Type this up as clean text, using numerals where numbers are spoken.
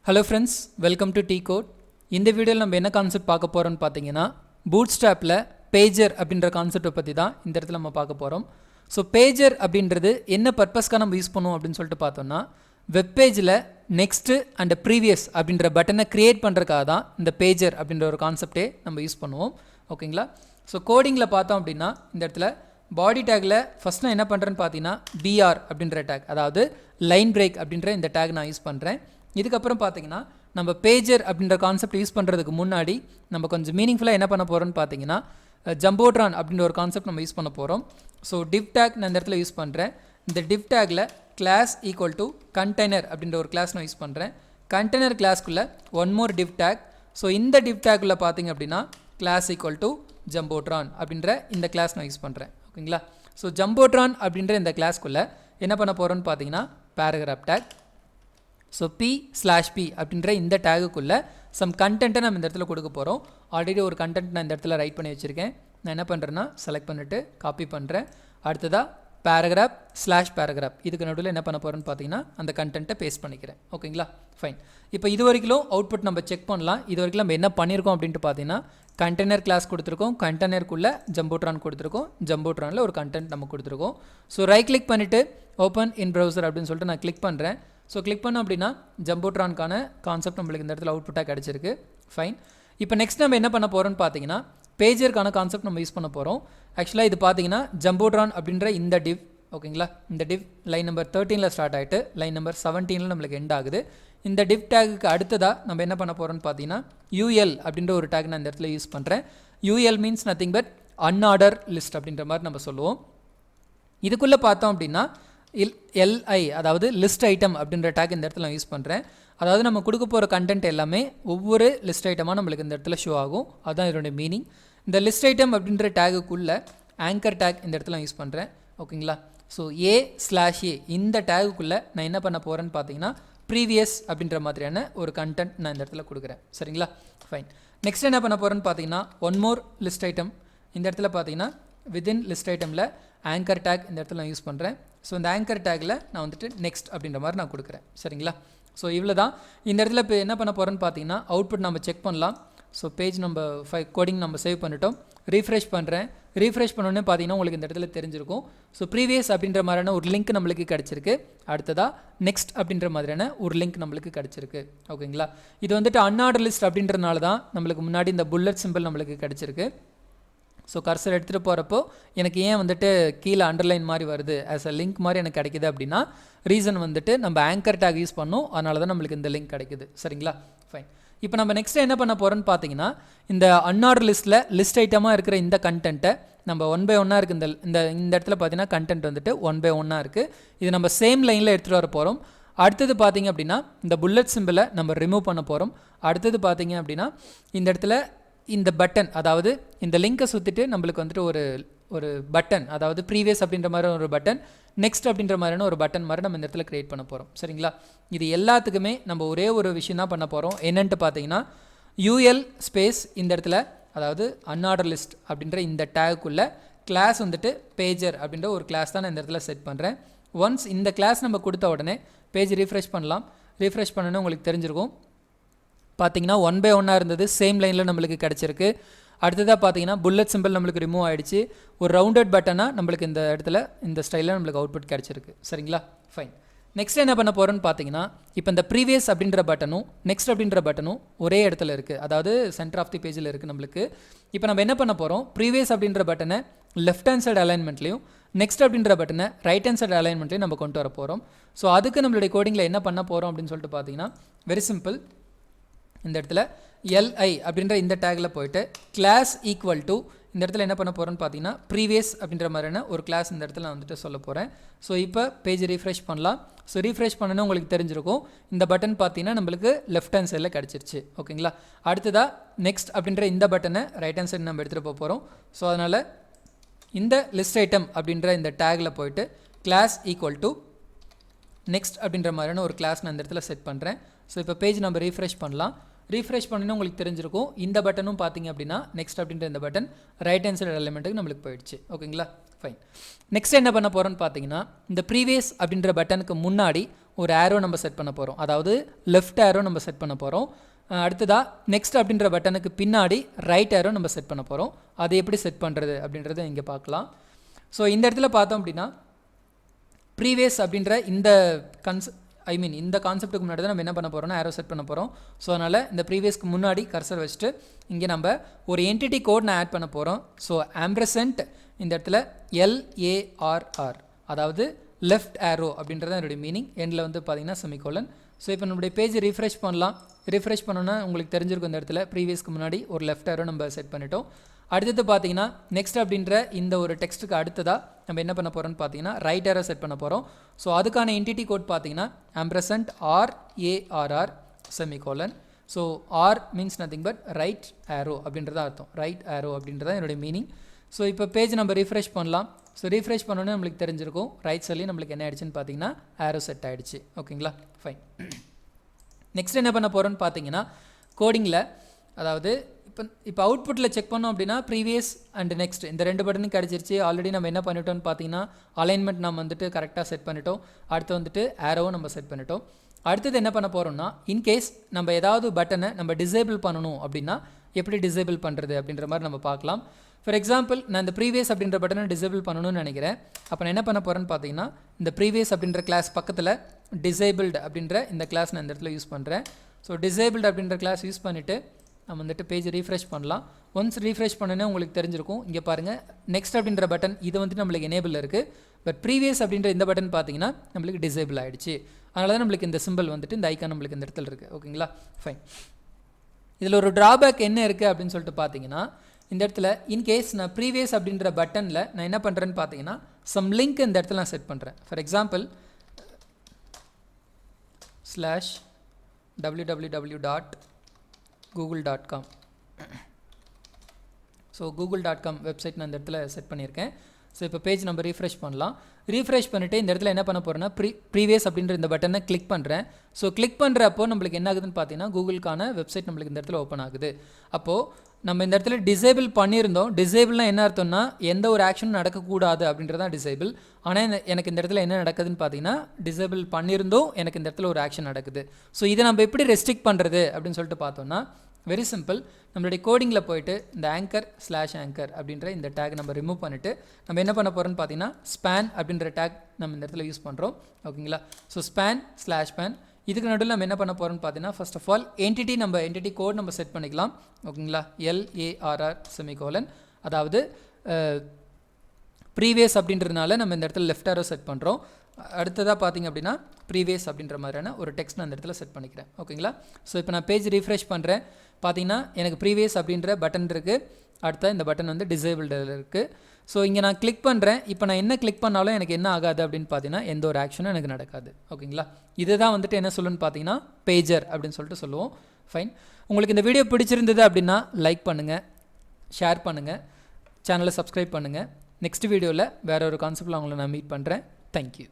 Hello friends, welcome to the code. இந்த வீடியோவில் நம்ம என்ன கான்செப்ட் பார்க்க போகிறோம்னு பார்த்தீங்கன்னா, பூட்ஸ்ட்ராப்பில் பேஜர் அப்படின்ற கான்செப்டை பற்றி தான் இந்த இடத்துல நம்ம பார்க்க போகிறோம். ஸோ பேஜர் அப்படின்றது என்ன பர்பஸ்க்காக நம்ம யூஸ் பண்ணுவோம் அப்படின்னு சொல்லிட்டு பார்த்தோம்னா, வெப்பேஜில் நெக்ஸ்ட்டு அண்ட் ப்ரீவியஸ் அப்படின்ற பட்டனை க்ரியேட் பண்ணுறதுக்காக தான் இந்த பேஜர் அப்படின்ற ஒரு கான்செப்டே நம்ம யூஸ் பண்ணுவோம். ஓகேங்களா? ஸோ கோடிங்கில் பார்த்தோம் அப்படின்னா இந்த இடத்துல பாடி டேக்கில் ஃபஸ்ட் நான் என்ன பண்ணுறேன்னு பார்த்தீங்கன்னா பிஆர் அப்படின்ற டேக், அதாவது லைன் பிரேக் அப்படின்ற இந்த டேக் நான் யூஸ் பண்ணுறேன். இதுக்கப்புறம் பார்த்தீங்கன்னா நம்ம பேஜர் அப்படின்ற கான்செப்ட் யூஸ் பண்ணுறதுக்கு முன்னாடி நம்ம கொஞ்சம் மீனிங்ஃபுல்லாக என்ன பண்ண போகிறோம்னு பார்த்தீங்கன்னா ஜம்போட்ரான் அப்படின்ற ஒரு கான்செப்ட் நம்ம யூஸ் பண்ண போகிறோம். ஸோ div டேக் நான் இந்த இடத்துல யூஸ் பண்ணுறேன். இந்த div டேக்கில் கிளாஸ் ஈக்குவல் டு கண்டெய்னர் அப்படின்ற ஒரு கிளாஸ் நான் யூஸ் பண்ணுறேன். கண்டெய்னர் கிளாஸ்க்குள்ளே one more div tag. So இந்த div டேக்குள்ளே பார்த்தீங்க அப்படின்னா கிளாஸ் ஈக்குவல் டு ஜம்போட்ரான் அப்படின்ற இந்த கிளாஸ் நான் யூஸ் பண்ணுறேன். ஓகேங்களா? ஸோ ஜம்போட்ரான் அப்படின்ற இந்த கிளாஸ்க்குள்ளே என்ன பண்ண போகிறோன்னு பார்த்தீங்கன்னா பேராகிராஃப் டேக். ஸோ p/p அப்படின்ற இந்த டேகுக்குள்ளே சம் கண்டென்ட்டை நம்ம இந்த இடத்துல கொடுக்க போகிறோம். ஆல்ரெடி ஒரு கண்டென்ட் நான் இந்த இடத்துல ரைட் பண்ணி வச்சுருக்கேன். நான் என்ன பண்ணுறேன்னா செலக்ட் பண்ணிவிட்டு காப்பி பண்ணுறேன். அடுத்ததாக பேராகிராஃப் இதுக்கு நடுவில் என்ன பண்ண போகிறேன்னு பார்த்தீங்கன்னா அந்த கண்டென்ட்டை பேஸ்ட் பண்ணிக்கிறேன். ஓகேங்களா? ஃபைன். இப்போ இது வரைக்கும் அவுட்புட் நம்ம செக் பண்ணலாம். இது வரைக்கும் நம்ம என்ன பண்ணியிருக்கோம் அப்படின்ட்டு பார்த்தீங்கன்னா கண்டெய்னர் கிளாஸ் கொடுத்துருக்கோம், கண்டெய்னருக்குள்ளே ஜம்போட்ரான் கொடுத்துருக்கோம், ஜம்போட்ரானில் ஒரு கண்டென்ட் நம்ம கொடுத்துருக்கோம். ஸோ ரைட் கிளிக் பண்ணிவிட்டு ஓப்பன் இன் ப்ரௌசர் அப்படின்னு சொல்லிட்டு நான் கிளிக் பண்ணுறேன். ஸோ கிளிக் பண்ணோம் அப்படின்னா ஜம்போட்ரான்கான கான்செப்ட் நம்மளுக்கு இந்த இடத்துல அவுட்புட்டாக கிடச்சிருக்கு. ஃபைன். இப்போ நெக்ஸ்ட் நம்ம என்ன பண்ண போகிறோம்னு பார்த்தீங்கன்னா பேஜருக்கான கான்செப்ட் நம்ம யூஸ் பண்ண போகிறோம். ஆக்சுவலாக இது பார்த்தீங்கன்னா ஜம்போட்ரான் அப்படின்ற இந்த div. ஓகேங்களா? இந்த div லைன் நம்பர் 13 ஸ்டார்ட் ஆகிட்டு லைன் நம்பர் 17 நம்மளுக்கு எண்ட் ஆகுது. இந்த div டேகுக்கு அடுத்ததாக நம்ம என்ன பண்ண போகிறோம்னு பார்த்தீங்கன்னா ul அப்படின்ற ஒரு டேக் நான் இந்த இடத்துல யூஸ் பண்ணுறேன். ul means nothing but unorder list அப்படின்ற மாதிரி நம்ம சொல்லுவோம். இதுக்குள்ளே பார்த்தோம் அப்படின்னா li அதாவது லிஸ்ட் ஐட்டம் அப்படின்ற டேக் இந்த இடத்துல நான் யூஸ் பண்ணுறேன். அதாவது நம்ம கொடுக்க போகிற கண்டென்ட் எல்லாமே ஒவ்வொரு லிஸ்ட் ஐட்டமாக நம்மளுக்கு இந்த இடத்துல ஷோ ஆகும். அதுதான் இதோடைய மீனிங். இந்த லிஸ்ட் ஐட்டம் அப்படின்ற டேகுக்குள்ளே ஆங்கர் டேக் இந்த இடத்துல நான் யூஸ் பண்ணுறேன். ஓகேங்களா? ஸோ a/a இந்த டேகுக்குள்ளே நான் என்ன பண்ண போகிறேன்னு பார்த்தீங்கன்னா ப்ரீவியஸ் அப்படின்ற மாதிரியான ஒரு கண்டென்ட் நான் இந்த இடத்துல கொடுக்குறேன். சரிங்களா? ஃபைன். நெக்ஸ்ட் என்ன பண்ண போகிறேன்னு பார்த்தீங்கன்னா ஒன் மோர் லிஸ்ட் ஐட்டம் இந்த இடத்துல பார்த்தீங்கன்னா வித்தின் லிஸ்ட் ஐட்டமில் ஆங்கர் டேக் இந்த இடத்துல நான் யூஸ் பண்ணுறேன். ஸோ இந்த ஆங்கர் டேக்கில் நான் வந்துட்டு நெக்ஸ்ட் அப்படின்ற மாதிரி நான் கொடுக்குறேன். சரிங்களா? ஸோ இவ்வளோ தான். இந்த இடத்துல இப்போ என்ன பண்ண போகிறேன்னு பார்த்தீங்கன்னா அவுட்புட் நம்ம செக் பண்ணலாம். ஸோ பேஜ் நம்ம 5 கோடிங் நம்ம சேவ் பண்ணிட்டோம். ரீஃப்ரெஷ் பண்ணுறேன். ரீஃப்ரெஷ் பண்ணோன்னே பார்த்தீங்கன்னா உங்களுக்கு இந்த இடத்துல தெரிஞ்சிருக்கும். ஸோ ப்ரீவியஸ் அப்படின்ற மாதிரியான ஒரு லிங்க் நம்மளுக்கு கிடச்சிருக்கு. அடுத்ததாக நெக்ஸ்ட் அப்படின்ற மாதிரியான ஒரு லிங்க் நம்மளுக்கு கிடச்சிருக்கு. ஓகேங்களா? இது வந்துட்டு அன்ஆர்டர் லிஸ்ட் அப்படின்றனால தான் நம்மளுக்கு முன்னாடி இந்த புல்லட் சிம்பிள் நம்மளுக்கு கிடச்சிருக்கு. ஸோ கர்சர் எடுத்துகிட்டு போகிறப்போ எனக்கு ஏன் வந்துட்டு கீழே அண்டர்லைன் மாதிரி வருது, ஆஸ் அ லிங்க் மாதிரி எனக்கு கிடைக்குது அப்படின்னா ரீசன் வந்துட்டு நம்ம ஆங்கர் டேக் யூஸ் பண்ணோம். அதனால தான் நம்மளுக்கு இந்த லிங்க் கிடைக்குது. சரிங்களா? ஃபைன். இப்போ நம்ம நெக்ஸ்ட் என்ன பண்ண போகிறோன்னு பார்த்தீங்கன்னா இந்த அன்ஆர்டர் லிஸ்ட்டில் லிஸ்ட் ஐட்டமாக இருக்கிற இந்த கண்டென்ட்டை நம்ம 1 by 1 இருக்குது. இந்த இடத்துல பார்த்தீங்கன்னா கண்டென்ட் வந்துட்டு 1 by 1 இருக்குது. இது நம்ம சேம் லைனில் எடுத்துகிட்டு வர போகிறோம். அடுத்தது பார்த்தீங்க அப்படின்னா இந்த புல்லட் சிம்பிளை நம்ம ரிமூவ் பண்ண போகிறோம். அடுத்தது பார்த்தீங்க அப்படின்னா இந்த இடத்துல இந்த பட்டன், அதாவது இந்த லிங்கை சுற்றிட்டு நம்மளுக்கு வந்துட்டு ஒரு பட்டன், அதாவது ப்ரீவியஸ் அப்படின்ற மாதிரி ஒரு பட்டன், நெக்ஸ்ட் அப்படின்ற மாதிரியான ஒரு பட்டன் மாதிரி நம்ம இந்த இடத்துல க்ரியேட் பண்ண போகிறோம். சரிங்களா? இது எல்லாத்துக்குமே நம்ம ஒரே ஒரு விஷயம் தான் பண்ண போகிறோம். என்னன்ட்டு பார்த்தீங்கன்னா ul ஸ்பேஸ் இந்த இடத்துல, அதாவது அன்ஆர்டர் லிஸ்ட் அப்படின்ற இந்த டேக்குள்ளே கிளாஸ் வந்துட்டு பேஜர் அப்படின்ற ஒரு கிளாஸ் தான் நான் இந்த இடத்துல செட் பண்ணுறேன். ஒன்ஸ் இந்த கிளாஸ் நம்ம கொடுத்த உடனே பேஜ் ரீஃப்ரெஷ் பண்ணலாம். ரீஃப்ரெஷ் பண்ணணும் உங்களுக்கு தெரிஞ்சிருக்கும். பார்த்தீங்கன்னா 1 by 1 இருந்தது, சேம் லைனில் நம்மளுக்கு கிடச்சிருக்கு. அடுத்ததாக பார்த்தீங்கன்னா புல்லட் சிம்பிள் நம்மளுக்கு ரிமூவ் ஆகிடுச்சு. ஒரு ரவுண்டட் பட்டனாக நம்மளுக்கு இந்த இடத்துல இந்த ஸ்டைலில் நம்மளுக்கு அவுட்புட் கிடச்சிருக்கு. சரிங்களா? ஃபைன். நெக்ஸ்ட் என்ன பண்ண போகிறோன்னு பார்த்தீங்கன்னா இப்போ இந்த ப்ரீவியஸ் அப்படின்ற பட்டனும் நெக்ஸ்ட் அப்படின்ற பட்டனும் ஒரே இடத்துல இருக்குது, அதாவது சென்டர் ஆஃப் தி பேஜில் இருக்குது நம்மளுக்கு. இப்போ நம்ம என்ன பண்ண போகிறோம், ப்ரீவியஸ் அப்படின்ற பட்டனை லெஃப்ட் ஹேண்ட் சைடு அலைன்மெண்ட்லையும் நெக்ஸ்ட் அப்படின்ற பட்டனை ரைட் ஹேண்ட் சைடு அலைன்மெண்ட்லையும் நம்ம கொண்டு வர போகிறோம். ஸோ அதுக்கு நம்மளுடைய கோடிங்கில் என்ன பண்ண போகிறோம் அப்படின்னு சொல்லிட்டு பார்த்தீங்கன்னா வெரி சிம்பிள். இந்த இடத்துல li அப்படின்ற இந்த டேக்கில் போயிட்டு கிளாஸ் ஈக்குவல் டு இந்த இடத்துல என்ன பண்ண போகிறோன்னு பார்த்தீங்கன்னா ப்ரீவியஸ் அப்படின்ற மாதிரியான ஒரு கிளாஸ் இந்த இடத்துல நான் வந்துட்டு சொல்ல போகிறேன். ஸோ இப்போ பேஜ் ரீஃப்ரெஷ் பண்ணலாம். ஸோ ரீஃப்ரெஷ் பண்ணணும் உங்களுக்கு தெரிஞ்சிருக்கும். இந்த பட்டன் பார்த்தீங்கன்னா நம்மளுக்கு லெஃப்ட் ஹேண்ட் சைடில் கிடச்சிருச்சு. ஓகேங்களா? அடுத்ததாக நெக்ஸ்ட் அப்படின்ற இந்த பட்டனை ரைட் ஹேண்ட் சைடு நம்ம எடுத்துகிட்டு போகிறோம். ஸோ அதனால் இந்த லிஸ்ட் ஐட்டம் அப்படின்ற இந்த டேக்கில் போயிட்டு கிளாஸ் ஈக்குவல் டு நெக்ஸ்ட் அப்படின்ற மாதிரியான ஒரு கிளாஸ் நான் இந்த இடத்துல செட் பண்ணுறேன். ஸோ இப்போ பேஜ் நம்ம ரீஃப்ரெஷ் பண்ணலாம். ரீஃப்ரெஷ் பண்ணினா உங்களுக்கு தெரிஞ்சிருக்கும். இந்த பட்டனும் பார்த்தீங்க அப்படின்னா நெக்ஸ்ட் அப்படின்ற இந்த பட்டன் ரைட் ஹேண்ட் சைடு எலிமெண்ட்டுக்கு நம்மளுக்கு போயிடுச்சு. ஓகேங்களா? ஃபைன். நெக்ஸ்ட் என்ன பண்ண போகிறோன்னு பார்த்தீங்கன்னா இந்த ப்ரீவியஸ் அப்படின்ற பட்டனுக்கு முன்னாடி ஒரு ஆரோ நம்ம செட் பண்ண போகிறோம், அதாவது லெஃப்ட் ஆரோ நம்ம செட் பண்ண போகிறோம். அடுத்ததாக நெக்ஸ்ட் அப்படின்ற பட்டனுக்கு பின்னாடி ரைட் ஆரோ நம்ம செட் பண்ண போகிறோம். அதை எப்படி செட் பண்ணுறது அப்படின்றத இங்கே பார்க்கலாம். ஸோ இந்த இடத்துல பார்த்தோம் அப்படின்னா ப்ரீவியஸ் அப்படின்ற இந்த இந்த கான்செப்ட்டுக்கு முன்னாடி தான் நம்ம என்ன பண்ண போகிறோம்னா ஆரோ செட் பண்ண போகிறோம். ஸோ அதனால் இந்த ப்ரீவியஸ்க்கு முன்னாடி கர்சர் வச்சுட்டு இங்கே நம்ம ஒரு என்டிட்டி கோட் நான் ஆட் பண்ண போகிறோம். ஸோ ஆம்பர்சன்ட் இந்த இடத்துல LARR, அதாவது லெஃப்ட் ஆரோ அப்படின்றது என்னுடைய மீனிங். எண்டில் வந்து பார்த்தீங்கன்னா செமிகோலன். ஸோ இப்போ நம்மளுடைய பேஜ் ரீஃப்ரெஷ் பண்ணலாம். ரீஃப்ரெஷ் பண்ணோன்னா உங்களுக்கு தெரிஞ்சிருக்கும் இந்த இடத்துல ப்ரீவியஸ்க்கு முன்னாடி ஒரு லெஃப்ட் ஆரோ நம்ம செட் பண்ணிட்டோம். அடுத்தது பார்த்தீங்கன்னா நெக்ஸ்ட் அப்படின்ற இந்த ஒரு டெக்ஸ்ட்டுக்கு அடுத்ததாக நம்ம என்ன பண்ண போகிறோம்னு பார்த்தீங்கன்னா ரைட் ஆரோ செட் பண்ண போகிறோம். ஸோ அதுக்கான என்டிட்டி கோட் பார்த்தீங்கன்னா ampersand RARR semicolon. So R means nothing but right arrow அப்படின்றத அர்த்தம். ரைட் ஆரோ அப்படின்றத என்னுடைய மீனிங். ஸோ இப்போ பேஜ் நம்ம ரீஃப்ரெஷ் பண்ணலாம். ஸோ ரீஃப்ரெஷ் பண்ணோன்னே நம்மளுக்கு தெரிஞ்சிருக்கும் ரைட் சைட்லேயும் நம்மளுக்கு என்ன ஆயிடுச்சுன்னு பார்த்தீங்கன்னா ஆரோ செட் ஆகிடுச்சு. ஓகேங்களா, ஃபைன். நெக்ஸ்ட் என்ன பண்ண போகிறோன்னு பார்த்தீங்கன்னா கோடிங்கில், அதாவது இப்போ அவுட்புட்டில் செக் பண்ணோம் அப்படின்னா ப்ரீவியஸ் அண்ட் நெக்ஸ்ட் இந்த ரெண்டு பட்டனும் கிடச்சிருச்சு. ஆல்ரெடி நம்ம என்ன பண்ணிட்டோம்னு பார்த்தீங்கன்னா அலைன்மெண்ட் நம்ம வந்துட்டு கரெக்டாக செட் பண்ணிட்டோம். அடுத்து வந்துட்டு ஆரோவும் நம்ம செட் பண்ணிட்டோம். அடுத்தது என்ன பண்ண போகிறோம்னா இன்கேஸ் நம்ம ஏதாவது பட்டனை நம்ம டிசேபிள் பண்ணணும் அப்படின்னா எப்படி டிசேபிள் பண்ணுறது அப்படின்ற மாதிரி நம்ம பார்க்கலாம். ஃபார் எக்ஸாம்பிள் நான் இந்த ப்ரீவியஸ் அப்படின்ற பட்டனை டிசேபிள் பண்ணணும்னு நினைக்கிறேன். அப்போ நான் என்ன பண்ண போகிறேன்னு பார்த்தீங்கன்னா இந்த ப்ரீவியஸ் அப்படின்ற கிளாஸ் பக்கத்தில் டிசேபிள்டு அப்படின்ற இந்த கிளாஸ் நான் இந்த இடத்துல யூஸ் பண்ணுறேன். ஸோ டிசேபிள்டு அப்படின்ற கிளாஸ் யூஸ் பண்ணிவிட்டு நம்ம வந்துட்டு பேஜ் ரீஃப்ரெஷ் பண்ணலாம். ஒன்ஸ் ரீஃப்ரெஷ் பண்ணனே உங்களுக்கு தெரிஞ்சிருக்கும். இங்கே பாருங்கள் நெக்ஸ்ட் அப்படின்ற பட்டன் இது வந்துட்டு நம்மளுக்கு எனேபிள் இருக்குது. பட் ப்ரீவியஸ் அப்படின்ற இந்த பட்டன் பார்த்தீங்கன்னா நம்மளுக்கு டிசேபிள் ஆகிடுச்சு. அதனால தான் நம்மளுக்கு இந்த சிம்பிள் வந்துட்டு இந்த ஐக்கான் நம்மளுக்கு இந்த இடத்துல இருக்குது. ஓகேங்களா, ஃபைன். இதில் ஒரு ட்ராபேக் என்ன இருக்குது அப்படின்னு சொல்லிட்டு பார்த்தீங்கன்னா இந்த இடத்துல இன்கேஸ் நான் ப்ரீவியஸ் அப்படின்ற பட்டனில் நான் என்ன பண்ணுறேன்னு பார்த்தீங்கன்னா சம் லிங்க் இந்த இடத்துல நான் செட் பண்ணுறேன். For example /www.google.com. So google.com website நான் இந்த இடத்துல செட் பண்ணியிருக்கேன். ஸோ இப்போ பேஜ் நம்ம ரீஃப்ரெஷ் பண்ணலாம். ரீஃப்ரெஷ் பண்ணிவிட்டு இந்த இடத்துல என்ன பண்ண போகிறேன்னா ப்ரீவியஸ் அப்படின்ற இந்த பட்டனை கிளிக் பண்ணுறேன். ஸோ கிளிக் பண்ணுறப்போ நம்மளுக்கு என்ன ஆகுதுன்னு பார்த்தீங்கன்னா கூகுளுக்கான வெப்சைட் நம்மளுக்கு இந்த இடத்துல ஓப்பன் ஆகுது. அப்போது நம்ம இந்த இடத்துல டிசேபிள் பண்ணியிருந்தோம். டிசேபிள்னால் என்ன அர்த்தம்னா எந்த ஒரு ஆக்ஷனும் நடக்கக்கூடாது அப்படின்றதான் டிசேபிள். ஆனால் எனக்கு இந்த இடத்துல என்ன நடக்குதுன்னு பார்த்தீங்கன்னா டிசேபிள் பண்ணியிருந்தோம், எனக்கு இந்த இடத்துல ஒரு ஆக்ஷன் நடக்குது. ஸோ இதை நம்ம எப்படி ரெஸ்ட்ரிக்ட் பண்ணுறது அப்படின்னு சொல்லிட்டு பார்த்தோம்னா வெரி சிம்பிள். நம்மளுடைய கோடிங்கில் போயிட்டு இந்த anchor/anchor அப்படின்ற இந்த டேக் நம்ம ரிமூவ் பண்ணிவிட்டு நம்ம என்ன பண்ண போகிறோம்னு பார்த்தீங்கன்னா ஸ்பேன் அப்படின்ற டேக் நம்ம இந்த இடத்துல யூஸ் பண்ணுறோம். ஓகேங்களா, ஸோ span/span இதுக்கு நடுவில் நம்ம என்ன பண்ண போகிறோம்னு பார்த்தீங்கன்னா first of all entity code நம்ம செட் பண்ணிக்கலாம். ஓகேங்களா, LARR செமிகோலன், அதாவது ப்ரீவியஸ் அப்படின்றதுனால நம்ம இந்த இடத்துல லெஃப்ட் ஆரோ செட் பண்ணுறோம். அடுத்ததாக பார்த்தீங்க அப்படின்னா ப்ரீவியஸ் அப்படின்ற மாதிரியான ஒரு டெக்ஸ்ட் நான் அந்த இடத்துல செட் பண்ணிக்கிறேன். ஓகேங்களா, ஸோ இப்போ நான் பேஜ் ரீஃப்ரெஷ் பண்ணுறேன். பார்த்தீங்கன்னா எனக்கு ப்ரீவியஸ் அப்படின்ற பட்டன் இருக்குது. அடுத்த இந்த பட்டன் வந்து டிசேபிள்டில் இருக்குது. ஸோ இங்கே நான் கிளிக் பண்ணுறேன். இப்போ நான் என்ன கிளிக் பண்ணாலும் எனக்கு என்ன ஆகாது அப்படின்னு பார்த்தீங்கன்னா எந்த ஒரு ஆக்ஷனும் எனக்கு நடக்காது. ஓகேங்களா, இதுதான் வந்துட்டு என்ன சொல்லுன்னு பார்த்தீங்கன்னா பேஜர் அப்படின்னு சொல்லிட்டு சொல்லுவோம். ஃபைன். உங்களுக்கு இந்த வீடியோ பிடிச்சிருந்தது அப்படின்னா லைக் பண்ணுங்கள், ஷேர் பண்ணுங்கள், சேனலை சப்ஸ்கிரைப் பண்ணுங்கள். நெக்ஸ்ட் வீடியோவில் வேறு ஒரு கான்செப்டில் உங்களை நான் மீட் பண்ணுறேன். தேங்க்யூ.